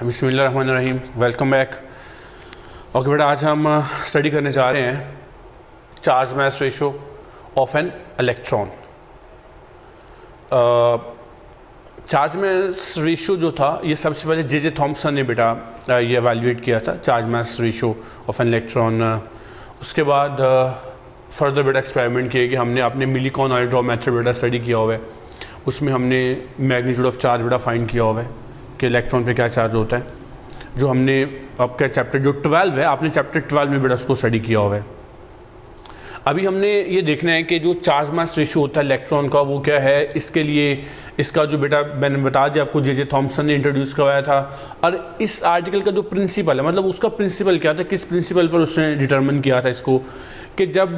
बिस्मिल्लाहिर्रहमानिर्रहीम। Welcome back. Okay बेटा, आज हम स्टडी करने जा रहे हैं charge mass ratio of an electron. Charge mass ratio जो था ये सबसे पहले जे थॉम्सन ने बेटा ये एवेल्युएट किया था, charge mass ratio of an electron. उसके बाद फर्दर बेटा एक्सपेरिमेंट किए कि हमने अपने मिलीकॉन-आयोड्रॉ मेथड बेटा स्टडी किया हुआ है, उसमें हमने मैग्नीट्यूड ऑफ चार्ज बेटा फाइंड किया हुआ है कि इलेक्ट्रॉन पे क्या चार्ज होता है, जो हमने आपका चैप्टर जो 12 है, आपने चैप्टर 12 में बेटा उसको स्टडी किया हुआ है। अभी हमने ये देखना है कि जो चार्ज मास रेशियो होता है इलेक्ट्रॉन का वो क्या है। इसके लिए इसका जो बेटा मैंने बता दिया आपको, जे थॉम्सन ने इंट्रोड्यूस करवाया था। और इस आर्टिकल का जो प्रिंसिपल है, मतलब उसका प्रिंसिपल क्या था, किस प्रिंसिपल पर उसने डिटरमिन किया था इसको, कि जब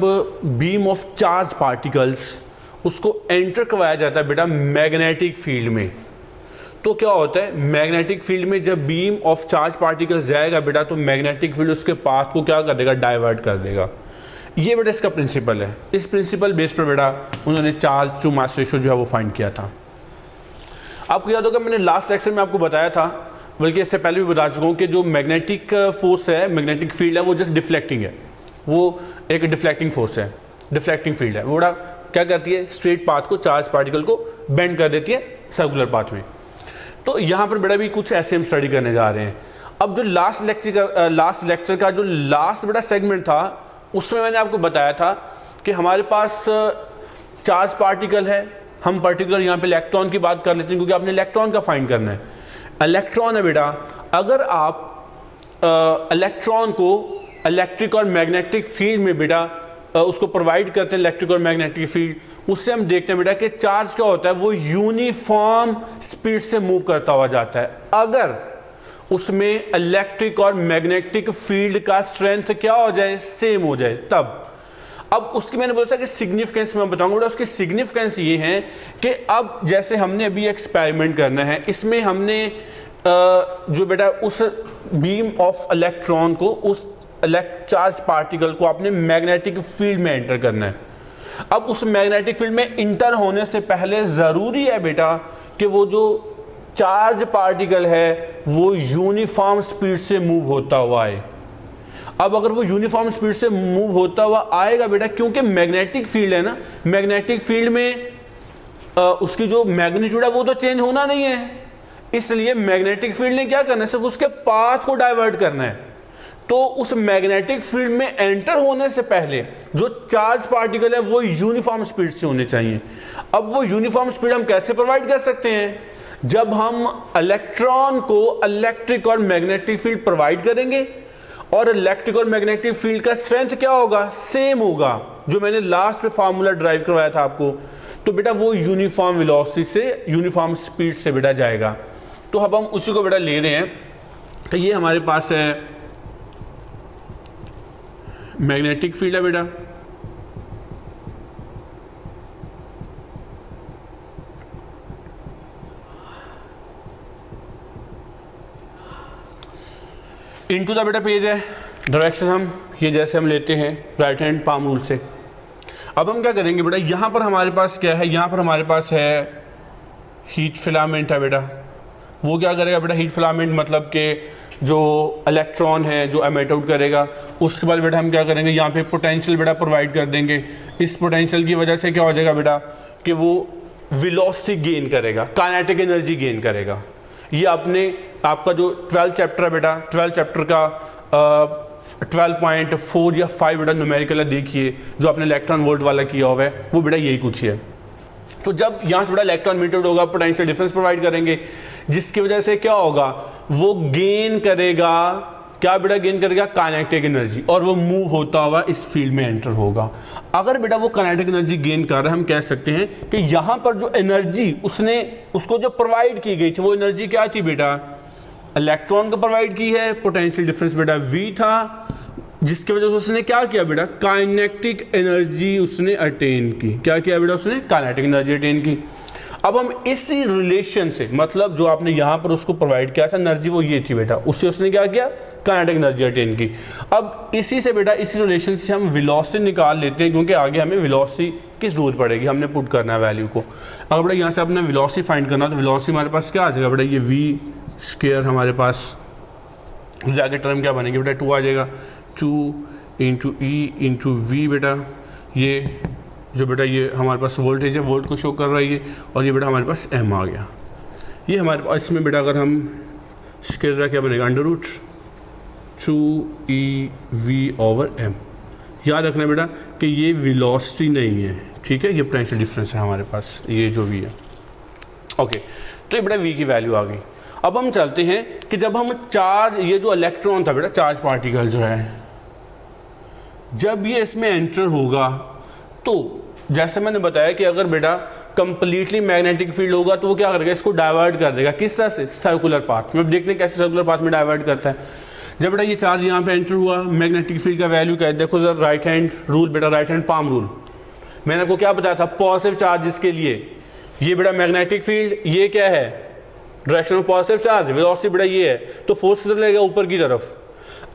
बीम ऑफ चार्ज पार्टिकल्स उसको एंटर करवाया जाता है बेटा मैग्नेटिक फील्ड में, तो क्या होता है, मैग्नेटिक फील्ड में जब बीम ऑफ चार्ज पार्टिकल जाएगा बेटा तो मैग्नेटिक फील्ड उसके पाथ को क्या कर देगा, डाइवर्ट कर देगा। ये बेटा इसका प्रिंसिपल है। इस प्रिंसिपल बेस पर बेटा उन्होंने चार्ज टू मास रेशियो जो है वो फाइंड किया था। आपको याद होगा मैंने लास्ट लेक्चर में आपको बताया था, बल्कि इससे पहले भी बता चुका हूँ कि जो मैग्नेटिक फोर्स है, मैग्नेटिक फील्ड है, वो जस्ट डिफ्लेक्टिंग है, वो एक डिफ्लेक्टिंग फोर्स है, डिफ्लेक्टिंग फील्ड है। वो बड़ा क्या करती है, स्ट्रेट पाथ को, चार्ज पार्टिकल को बेंड कर देती है सर्कुलर पाथ में। तो यहाँ पर बेटा भी कुछ ऐसे हम स्टडी करने जा रहे हैं। अब जो लास्ट लेक्चर का जो लास्ट बेटा सेगमेंट था, उसमें मैंने आपको बताया था कि हमारे पास चार्ज पार्टिकल है, हम पर्टिकुलर यहाँ पे इलेक्ट्रॉन की बात कर लेते हैं क्योंकि आपने इलेक्ट्रॉन का फाइंड करना है। इलेक्ट्रॉन है बेटा, अगर आप इलेक्ट्रॉन को इलेक्ट्रिक और मैग्नेटिक फील्ड में बेटा उसको प्रोवाइड करते हैं, इलेक्ट्रिक और मैग्नेटिक फील्ड, उससे हम देखते हैं बेटा कि चार्ज क्या होता है, वो यूनिफॉर्म स्पीड से मूव करता हुआ जाता है अगर उसमें इलेक्ट्रिक और मैग्नेटिक फील्ड का स्ट्रेंथ क्या हो जाए, सेम हो जाए तब। अब उसकी मैंने बोला था कि सिग्निफिकेंस मैं बताऊंगा बेटा। उसकी सिग्निफिकेंस ये है कि अब जैसे हमने अभी एक्सपेरिमेंट करना है, इसमें हमने जो बेटा उस बीम ऑफ इलेक्ट्रॉन को, उस चार्ज पार्टिकल को आपने मैग्नेटिक फील्ड में एंटर करना है। अब उस मैग्नेटिक फील्ड में इंटर होने से पहले जरूरी है बेटा कि वो जो चार्ज पार्टिकल है वो यूनिफॉर्म स्पीड से मूव होता हुआ आए। अब अगर वो यूनिफॉर्म स्पीड से मूव होता हुआ आएगा बेटा, क्योंकि मैग्नेटिक फील्ड है ना, मैग्नेटिक फील्ड में उसकी जो मैग्नीट्यूड है वो तो चेंज होना नहीं है, इसलिए मैग्नेटिक फील्ड ने क्या करना है, सिर्फ उसके पाथ को डाइवर्ट करना है। तो उस मैग्नेटिक फील्ड में एंटर होने से पहले जो चार्ज पार्टिकल है वो यूनिफॉर्म स्पीड से होने चाहिए। अब वो यूनिफॉर्म स्पीड हम कैसे प्रोवाइड कर सकते हैं, जब हम इलेक्ट्रॉन को इलेक्ट्रिक और मैग्नेटिक फील्ड प्रोवाइड करेंगे और इलेक्ट्रिक और मैग्नेटिक फील्ड का स्ट्रेंथ क्या होगा, सेम होगा, जो मैंने लास्ट में फार्मूला ड्राइव करवाया था आपको। तो बेटा वो यूनिफॉर्म वेलोसिटी से, यूनिफॉर्म स्पीड से बेटा जाएगा। तो अब हम उसी को बेटा ले रहे हैं कि ये हमारे पास है मैग्नेटिक फील्ड है बेटा, इनटू द बेटा पेज है, डायरेक्शन हम ये जैसे हम लेते हैं राइट हैंड पाम रूल से। अब हम क्या करेंगे बेटा, यहाँ पर हमारे पास क्या है, यहाँ पर हमारे पास है हीट फिलामेंट है बेटा। वो क्या करेगा बेटा, हीट फिलामेंट मतलब कि जो इलेक्ट्रॉन है जो एमिट आउट करेगा, उसके बाद बेटा हम क्या करेंगे, यहाँ पे पोटेंशियल बेटा प्रोवाइड कर देंगे। इस पोटेंशियल की वजह से क्या हो जाएगा बेटा कि वो वेलोसिटी गेन करेगा, काइनेटिक एनर्जी गेन करेगा। ये आपका जो 12 चैप्टर है बेटा, 12 चैप्टर का 12.4 या 5 बेटा न्यूमेरिकल है, देखिए जो आपने इलेक्ट्रॉन वोल्ट वाला किया हुआ है वो बेटा यही कुछ है। तो जब यहाँ से बेटा इलेक्ट्रॉन मीटेड होगा, पोटेंशियल डिफरेंस प्रोवाइड करेंगे, जिसकी वजह से क्या होगा, वो गेन करेगा, क्या बेटा गेन करेगा, काइनेटिक एनर्जी, और वो मूव होता हुआ इस फील्ड में एंटर होगा। अगर बेटा वो काइनेटिक एनर्जी गेन कर रहा है, हम कह सकते हैं कि यहाँ पर जो एनर्जी उसको जो प्रोवाइड की गई थी, वो एनर्जी क्या थी बेटा, इलेक्ट्रॉन को प्रोवाइड की है। पोटेंशियल डिफरेंस बेटा v था, जिसकी वजह से उसने क्या किया बेटा, काइनेटिक एनर्जी उसने अटेन की। क्या किया बेटा, उसने काइनेटिक एनर्जी अटेन की। अब हम इसी रिलेशन से, मतलब जो आपने यहाँ पर उसको प्रोवाइड किया था एनर्जी, वो ये थी बेटा, उससे उसने क्या किया, काइनेटिक एनर्जी अटेन की। अब इसी से बेटा, इसी रिलेशन से हम वेलोसिटी निकाल लेते हैं, क्योंकि आगे हमें वेलोसिटी की जरूरत पड़ेगी, हमने पुट करना है वैल्यू को। अगर बेटा यहाँ से अपना वेलोसिटी फाइंड करना, तो वेलोसिटी हमारे पास क्या आ जाएगा बेटा, ये v स्क्वायर हमारे पास जाके टर्म क्या बनेगी बेटा, 2 आ जाएगा, 2 इंटू ई इंटू वी बेटा, ये जो बेटा ये हमारे पास वोल्टेज है, वोल्ट को शो कर रहा है ये, और ये बेटा हमारे पास एम आ गया। ये हमारे पास इसमें बेटा अगर हम स्क्वायर क्या बनेगा, अंडर रूट 2EV/m। याद रखना बेटा कि ये वेलोसिटी नहीं है, ठीक है, ये पोटेंशियल डिफरेंस है हमारे पास, ये जो भी है। ओके, तो ये बेटा v की वैल्यू आ गई। अब हम चलते हैं कि जब हम चार्ज, ये जो इलेक्ट्रॉन था बेटा, चार्ज पार्टिकल जो है, जब ये इसमें एंटर होगा तो जैसे मैंने बताया कि अगर बेटा कंप्लीटली मैग्नेटिक फील्ड होगा तो वो क्या करेगा, इसको डाइवर्ट कर देगा। किस तरह से, सर्कुलर पाथ में। अब देखते हैं कैसे सर्कुलर पाथ में डाइवर्ट करता है। जब बेटा ये चार्ज यहाँ पे एंटर हुआ, मैग्नेटिक फील्ड का वैल्यू क्या है, देखो जरा राइट हैंड रूल बेटा, राइट हैंड पाम रूल। मैंने आपको क्या बताया था, पॉजिटिव चार्जेस के लिए ये बेटा मैग्नेटिक फील्ड, ये क्या है, direction of positive charge, velocity बेटा ये है, तो फोर्स किधर लगेगा, ऊपर की तरफ।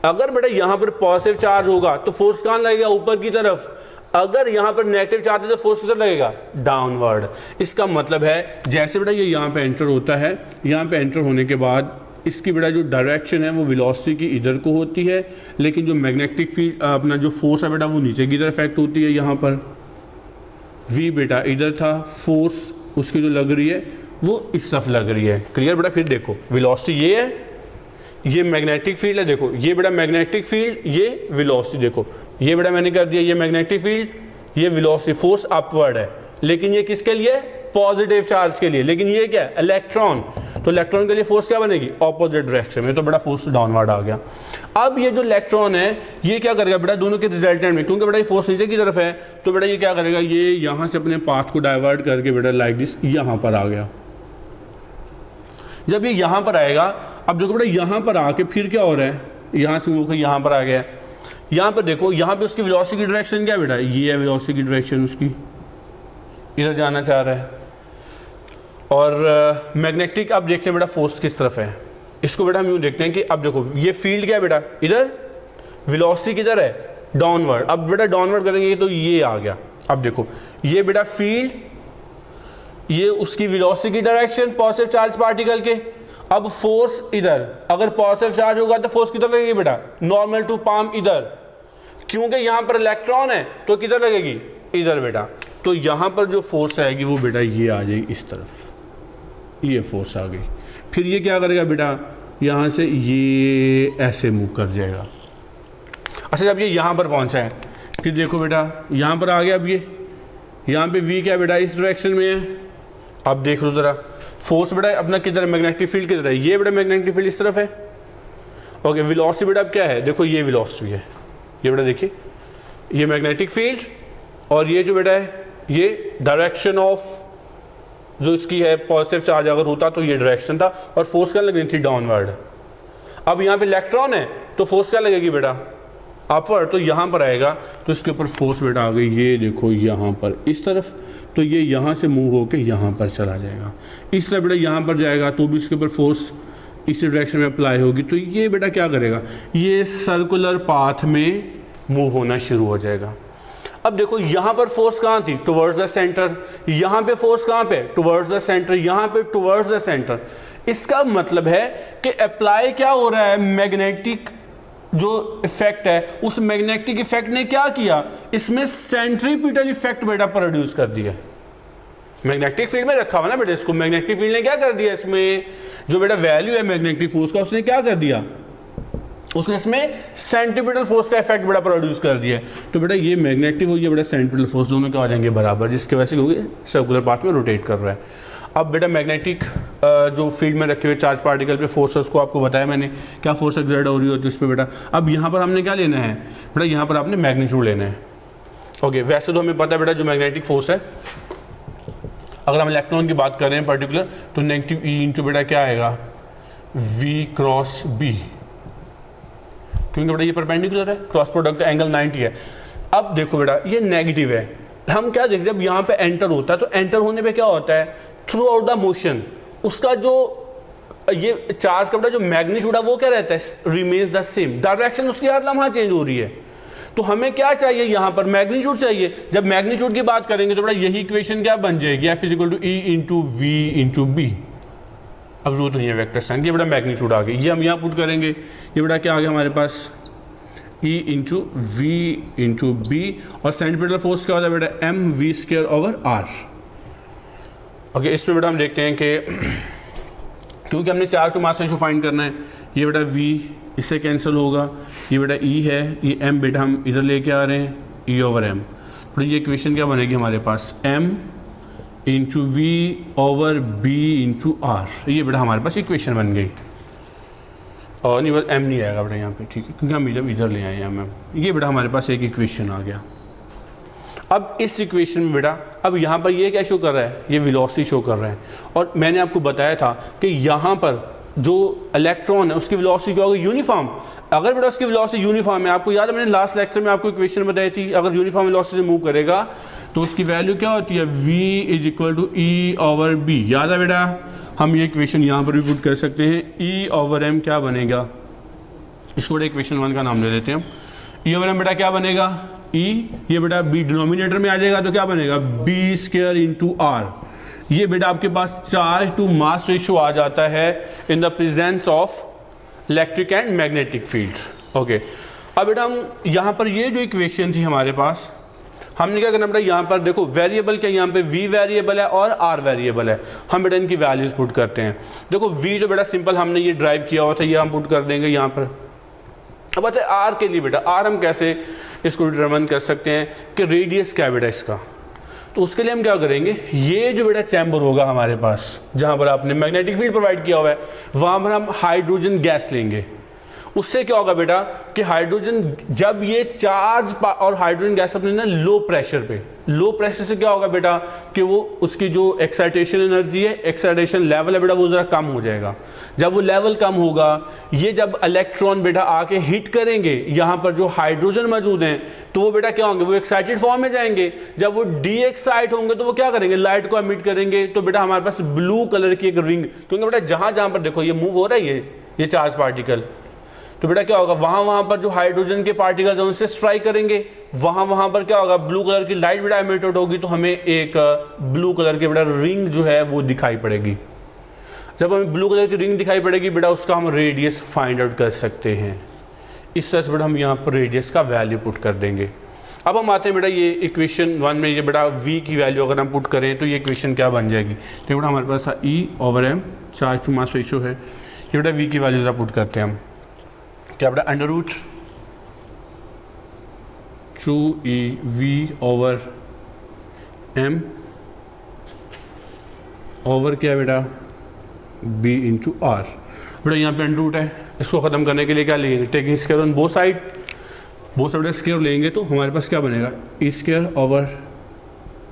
अगर बेटा यहाँ पर पॉजिटिव चार्ज होगा तो फोर्स कहाँ लगेगा, ऊपर की तरफ। अगर यहाँ पर नेगेटिव चार्ज है तो फोर्स किधर लगेगा, डाउनवर्ड। इसका मतलब है जैसे बेटा ये यहाँ पे एंटर होता है, यहाँ पे एंटर होने के बाद इसकी बेटा जो डायरेक्शन है वो वेलोसिटी की इधर को होती है, लेकिन जो मैग्नेटिक फील्ड अपना जो फोर्स है बेटा वो नीचे की तरफ इफेक्ट होती है। यहाँ पर v बेटा इधर था, फोर्स उसकी जो लग रही है वो इस तरफ लग रही है। क्लियर बेटा, फिर देखो वेलोसिटी ये है, ये मैग्नेटिक फील्ड है, देखो ये बेटा मैग्नेटिक फील्ड, ये वेलोसिटी, देखो ये बेटा मैंने कर दिया, ये मैग्नेटिक फील्ड, ये वेलोसिटी, फोर्स अपवर्ड है, लेकिन ये किसके लिए, पॉजिटिव चार्ज के लिए। लेकिन ये क्या है, इलेक्ट्रॉन, तो इलेक्ट्रॉन के लिए फोर्स क्या बनेगी, ऑपोजिट डायरेक्शन में, तो बेटा फोर्स डाउनवर्ड आ गया। अब ये जो इलेक्ट्रॉन है ये क्या करेगा बेटा, दोनों के रिजल्टेंट में, क्योंकि बेटा ये फोर्स नीचे की तरफ है, तो बेटा ये क्या करेगा, ये यहाँ से अपने पाथ को डाइवर्ट करके बेटा लाइक दिस यहाँ पर आ गया। जब ये यहाँ पर आएगा, अब देखो बेटा यहाँ पर आके फिर क्या हो रहा है, यहाँ से वो यहाँ पर आ गया। यहाँ पर देखो, यहाँ पे उसकी वेलोसिटी की डायरेक्शन क्या है बेटा, ये है वेलोसिटी की डायरेक्शन उसकी, इधर जाना चाह रहा है। और मैग्नेटिक, अब देखते हैं बेटा फोर्स किस तरफ है। इसको बेटा हम यूँ देखते हैं कि अब देखो ये फील्ड क्या है बेटा, इधर वेलोसिटी किधर है, डाउनवर्ड। अब बेटा डाउनवर्ड करेंगे तो ये आ गया। अब देखो ये बेटा फील्ड, ये उसकी वेलोसिटी की डायरेक्शन पॉजिटिव चार्ज पार्टिकल के। अब फोर्स इधर, अगर पॉजिटिव चार्ज होगा तो फोर्स किधर लगेगी बेटा, नॉर्मल टू पाम इधर, क्योंकि यहाँ पर इलेक्ट्रॉन है तो किधर लगेगी, इधर बेटा। तो यहाँ पर जो फोर्स आएगी वो बेटा ये आ जाएगी इस तरफ, ये फोर्स आ गई। फिर ये क्या करेगा बेटा, यहाँ से ये ऐसे मूव कर जाएगा। अच्छा, जब ये यहाँ पर पहुँचा है, फिर देखो बेटा यहाँ पर आ गया। अब ये यहाँ पे v क्या बेटा, इस डायरेक्शन में है। अब देख लो ज़रा, फोर्स बेटा अपना किधर है, मैग्नेटिक फील्ड किधर है, ये बेटा मैग्नेटिक फील्ड इस तरफ है। ओके, वेलोसिटी बेटा अब क्या है, देखो ये वेलोसिटी है, ये बेटा देखिए ये मैग्नेटिक फील्ड, और ये जो बेटा है ये डायरेक्शन ऑफ जो इसकी है, पॉजिटिव चार्ज अगर होता तो ये डायरेक्शन था, और फोर्स क्या लग रही थी, डाउनवर्ड। अब यहाँ पे इलेक्ट्रॉन है तो फोर्स क्या लगेगी बेटा, अपवर्ड। तो यहाँ पर आएगा तो इसके ऊपर फोर्स बेटा आ गई, ये देखो यहाँ पर इस तरफ, तो ये यहाँ से मूव होके यहाँ पर चला जाएगा। इस तरह बेटा यहाँ पर जाएगा तो भी इसके ऊपर फोर्स इसी डायरेक्शन में अप्लाई होगी, तो ये बेटा क्या करेगा, ये सर्कुलर पाथ में मूव होना शुरू हो जाएगा। अब देखो यहाँ पर फोर्स कहाँ थी, टुवर्ड्स द सेंटर, यहाँ पे फोर्स कहाँ पे, टुवर्ड्स द सेंटर, यहाँ पे टुवर्ड्स द सेंटर। इसका मतलब है कि अप्लाई क्या हो रहा है, मैग्नेटिक जो इफेक्ट है, उस मैग्नेटिक इफेक्ट ने क्या किया, इसमें सेंट्रीपिटल इफेक्ट बेटा प्रोड्यूस कर दिया। मैग्नेटिक फील्ड में रखा हुआ ना बेटा, इसको मैग्नेटिक फील्ड ने क्या कर दिया, इसमें जो बेटा वैल्यू है मैग्नेटिक फोर्स का, उसने क्या कर दिया, उसने इसमें सेंट्रीपिटल फोर्स का इफेक्ट बेटा प्रोड्यूस कर दिया। तो बेटा ये मैग्नेटिक हो, ये बेटा सेंट्रीपिटल फोर्स, दोनों क्या हो जाएंगे बराबर, जिसकी वजह से क्योंकि सर्कुलर पाथ में रोटेट कर रहा है। अब बेटा मैग्नेटिक जो फील्ड में रखे हुए चार्ज पार्टिकल पे फोर्सेस को आपको बताया मैंने, क्या फोर्स एक्सर्ट हो रही होती है उस पर बेटा। अब यहाँ पर हमने क्या लेना है बेटा, यहाँ पर आपने मैग्नीट्यूड लेना है। ओके, वैसे तो हमें पता है बेटा जो मैग्नेटिक फोर्स है, अगर हम इलेक्ट्रॉन की बात कर रहे हैं पर्टिकुलर, तो नेगेटिव ई इंटू बेटा क्या आएगा, v क्रॉस b, क्योंकि बेटा ये परपेंडिकुलर है, क्रॉस प्रोडक्ट एंगल 90 है। अब देखो बेटा ये नेगेटिव है, हम क्या देखते हैं, जब यहाँ पे एंटर होता है तो एंटर होने पे क्या होता है, थ्रू आउट द मोशन उसका जो ये चार्ज का बेटा जो मैग्नीट्यूड है वो क्या रहता है, रिमेन्स द सेम, डायरेक्शन उसकी हर लम्हा चेंज हो रही है। तो हमें क्या चाहिए, यहाँ पर मैग्नीट्यूड चाहिए। जब मैग्नीट्यूड की बात करेंगे तो बेटा यही इक्वेशन क्या बन जाएगी, F = E × V × B। अब जरूरत नहीं है वेक्टर साइन, ये बेटा मैग्नीट्यूड आ गई, ये हम यहाँ पुट करेंगे, ये बेटा क्या आ गया हमारे पास E into v into B, और सेंटीमीटर फोर्स क्या होता है बेटा m v square over r. Okay, इसमें बेटा हम देखते हैं कि क्योंकि हमने charge to mass ratio find करना है, ये बेटा v इससे कैंसिल होगा, ये बेटा e है, ये m बेटा हम इधर लेके आ रहे हैं e ओवर m, तो ये इक्वेशन क्या बनेगी हमारे पास m into v over B into r, ये बेटा हमारे पास इक्वेशन बन गई। और नहीं बस m नहीं आएगा बेटा यहाँ पे, ठीक है, क्योंकि हम इधर ले आए हैं m, ये बेटा हमारे पास एक इक्वेशन आ गया। अब इस इक्वेशन में बेटा अब यहाँ पर ये क्या शो कर रहा है, ये वेलोसिटी शो कर रहा है, और मैंने आपको बताया था कि यहाँ पर जो इलेक्ट्रॉन है उसकी वेलोसिटी क्या होगी, यूनिफॉर्म। अगर बेटा उसकी वेलोसिटी यूनिफॉर्म है, आपको याद है मैंने लास्ट लेक्चर में आपको इक्वेशन बताई थी, अगर यूनिफॉर्म वेलोसिटी से मूव करेगा तो उसकी वैल्यू क्या होती है, v is equal to e over B. याद है बेटा, हम ये इक्वेशन यहाँ पर भी पुट कर सकते हैं, e ओवर m क्या बनेगा, इसको बेटा इक्वेशन 1 का नाम दे देते हैं हम, e ओवर m बेटा क्या बनेगा e, ये बेटा b डिनोमिनेटर में आ जाएगा तो क्या बनेगा b स्क्वायर इंटू आर। ये बेटा आपके पास चार्ज टू मास रेशियो आ जाता है in the presence of electric and magnetic field. Okay, अब बेटा हम यहाँ पर ये जो इक्वेशन थी हमारे पास, हमने क्या करना बेटा, यहाँ पर देखो वेरिएबल क्या, यहाँ पे v वेरिएबल है और r वेरिएबल है, हम बेटा इनकी वैल्यूज पुट करते हैं। देखो v जो बेटा सिंपल हमने ये ड्राइव किया हुआ था, ये हम पुट कर देंगे यहाँ पर। अब बात है r के लिए, बेटा r हम कैसे इसको डिटरमाइन कर सकते हैं कि रेडियस क्या है बेटा इसका, तो उसके लिए हम क्या करेंगे, ये जो बेटा चैम्बर होगा हमारे पास जहाँ पर आपने मैग्नेटिक फील्ड प्रोवाइड किया हुआ है, वहाँ पर हम हाइड्रोजन गैस लेंगे। उससे क्या होगा बेटा कि हाइड्रोजन जब ये चार्ज और हाइड्रोजन गैस अपने ना लो प्रेशर पे, लो प्रेशर से क्या होगा बेटा कि वो उसकी जो एक्साइटेशन एनर्जी है, एक्साइटेशन लेवल है बेटा, वो ज़रा कम हो जाएगा। जब वो लेवल कम होगा, ये जब इलेक्ट्रॉन बेटा आके हिट करेंगे यहाँ पर जो हाइड्रोजन मौजूद हैं, तो वो बेटा क्या होंगे, वो एक्साइटेड फॉर्म में जाएंगे। जब वो डी एक्साइट होंगे तो वो क्या करेंगे, लाइट को एमिट करेंगे, तो बेटा हमारे पास ब्लू कलर की एक रिंग, क्योंकि बेटा जहाँ जहाँ पर देखो ये मूव हो रहा है ये चार्ज पार्टिकल, तो बेटा क्या होगा, वहां पर जो हाइड्रोजन के पार्टिकल्स हैं उनसे स्ट्राइक करेंगे, वहां पर क्या होगा, ब्लू कलर की लाइट बेटा एमिटेड होगी, तो हमें एक ब्लू कलर की बेटा रिंग जो है वो दिखाई पड़ेगी। जब हमें ब्लू कलर की रिंग दिखाई पड़ेगी बेटा, उसका हम रेडियस फाइंड आउट कर सकते हैं। इस तरह से बेटा हम यहाँ पर रेडियस का वैल्यू पुट कर देंगे। अब हम आते हैं बेटा ये इक्वेशन 1 में, ये बेटा v की वैल्यू अगर हम पुट करें तो ये इक्वेशन क्या बन जाएगी, तो बेटा हमारे पास था e over m, charge to mass ratio है, ये बेटा v की वैल्यू ज़रा पुट करते हैं हम, क्या बेटा under root 2e v over m over क्या बेटा b इंटू आर। बेटा यहाँ पे अंडर रूट है, इसको ख़त्म करने के लिए क्या लेंगे, taking square on both side बेटा स्क्वायर लेंगे तो हमारे पास क्या बनेगा, e स्क्वायर ओवर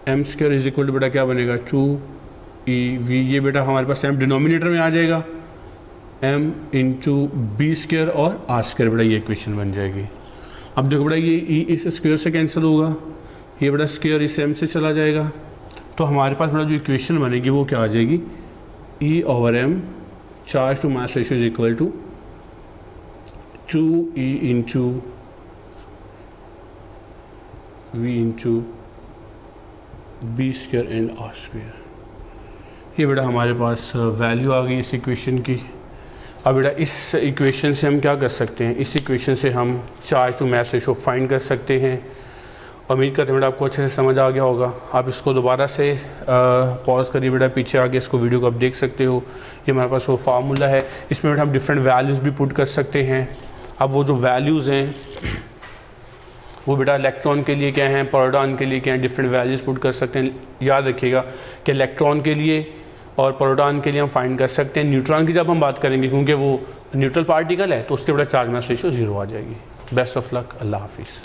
m square is equal to बेटा क्या बनेगा 2e v, ये बेटा हमारे पास m डिनोमिनेटर में आ जाएगा, m इंटू बी स्क्वायर और आर स्क्वायर, बेटा ये इक्वेशन बन जाएगी। अब देखो बेटा ये e इस स्क्वायर से कैंसिल होगा, ये बेटा स्क्वायर इस m से चला जाएगा, तो हमारे पास बेटा जो इक्वेशन बनेगी वो क्या आ जाएगी, e over m charge to mass ratio is equal to 2e into v into B square and r square. ये बेटा हमारे पास वैल्यू आ गई इस इक्वेशन की। अब बेटा इस इक्वेशन से हम क्या कर सकते हैं, इस इक्वेशन से हम charge to mass ratio find कर सकते हैं। उम्मीद करते हैं बेटा आपको अच्छे से समझ आ गया होगा। आप इसको दोबारा से पॉज करिए बेटा, पीछे आके इसको वीडियो को आप देख सकते हो। ये हमारे पास वो फार्मूला है, इसमें बेटा हम डिफरेंट वैल्यूज़ भी पुट कर सकते हैं। अब वो जो वैल्यूज़ हैं वो बेटा इलेक्ट्रॉन के लिए क्या हैं, प्रोटॉन के लिए क्या हैं, डिफरेंट वैल्यूज़ पुट कर सकते हैं। याद रखिएगा कि इलेक्ट्रॉन के लिए और प्रोटॉन के लिए हम फाइंड कर सकते हैं। न्यूट्रॉन की जब हम बात करेंगे, क्योंकि वो न्यूट्रल पार्टिकल है, तो उसके बेटा चार्ज मास रेशियो 0 आ जाएगी। बेस्ट ऑफ लक, अल्लाह हाफिज़।